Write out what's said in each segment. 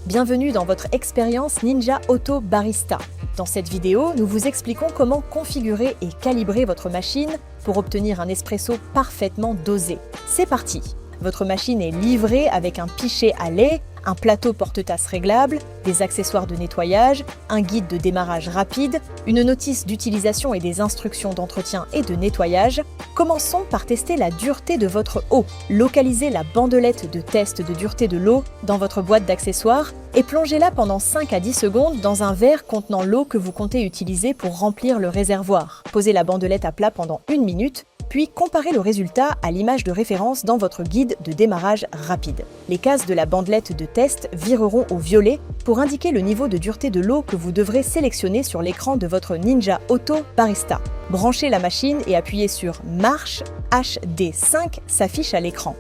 Bienvenue dans votre expérience Ninja Auto Barista. Dans cette vidéo, nous vous expliquons comment configurer et calibrer votre machine pour obtenir un espresso parfaitement dosé. C'est parti! Votre machine est livrée avec un pichet à lait, un plateau porte-tasse réglable, des accessoires de nettoyage, un guide de démarrage rapide, une notice d'utilisation et des instructions d'entretien et de nettoyage. Commençons par tester la dureté de votre eau. Localisez la bandelette de test de dureté de l'eau dans votre boîte d'accessoires et plongez-la pendant 5 à 10 secondes dans un verre contenant l'eau que vous comptez utiliser pour remplir le réservoir. Posez la bandelette à plat pendant 1 minute, puis comparez le résultat à l'image de référence dans votre guide de démarrage rapide. Les cases de la bandelette de test vireront au violet pour indiquer le niveau de dureté de l'eau que vous devrez sélectionner sur l'écran de votre Ninja Auto Barista. Branchez la machine et appuyez sur Marche HD5 s'affiche à l'écran.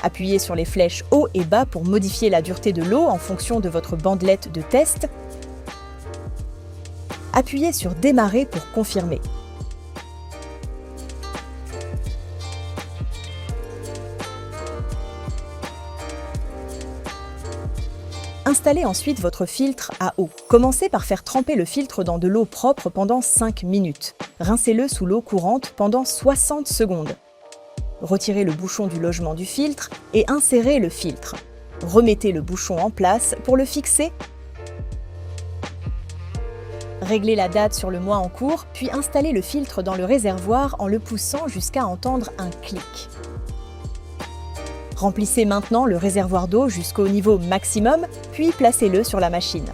Appuyez sur les flèches haut et bas pour modifier la dureté de l'eau en fonction de votre bandelette de test. Appuyez sur Démarrer pour confirmer. Installez ensuite votre filtre à eau. Commencez par faire tremper le filtre dans de l'eau propre pendant 5 minutes. Rincez-le sous l'eau courante pendant 60 secondes. Retirez le bouchon du logement du filtre et insérez le filtre. Remettez le bouchon en place pour le fixer. Réglez la date sur le mois en cours, puis installez le filtre dans le réservoir en le poussant jusqu'à entendre un clic. Remplissez maintenant le réservoir d'eau jusqu'au niveau maximum, puis placez-le sur la machine.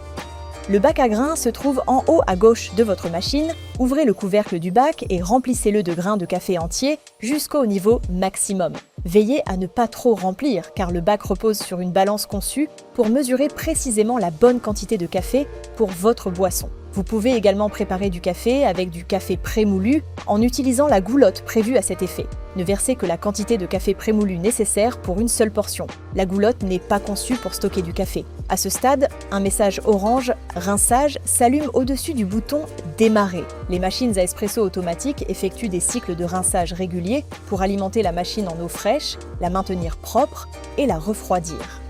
Le bac à grains se trouve en haut à gauche de votre machine. Ouvrez le couvercle du bac et remplissez-le de grains de café entiers jusqu'au niveau maximum. Veillez à ne pas trop remplir, car le bac repose sur une balance conçue pour mesurer précisément la bonne quantité de café pour votre boisson. Vous pouvez également préparer du café avec du café prémoulu en utilisant la goulotte prévue à cet effet. Ne versez que la quantité de café prémoulu nécessaire pour une seule portion. La goulotte n'est pas conçue pour stocker du café. À ce stade, un message orange « Rinçage » s'allume au-dessus du bouton « Démarrer ». Les machines à espresso automatiques effectuent des cycles de rinçage réguliers pour alimenter la machine en eau fraîche, la maintenir propre et la refroidir.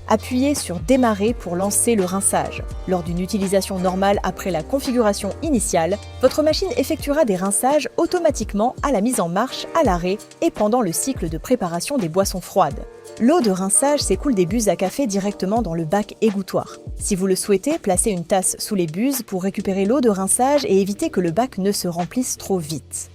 Appuyez sur Démarrer pour lancer le rinçage. Lors d'une utilisation normale après la configuration initiale, votre machine effectuera des rinçages automatiquement à la mise en marche, à l'arrêt et pendant le cycle de préparation des boissons froides. L'eau de rinçage s'écoule des buses à café directement dans le bac égouttoir. Si vous le souhaitez, placez une tasse sous les buses pour récupérer l'eau de rinçage et éviter que le bac ne se remplisse trop vite.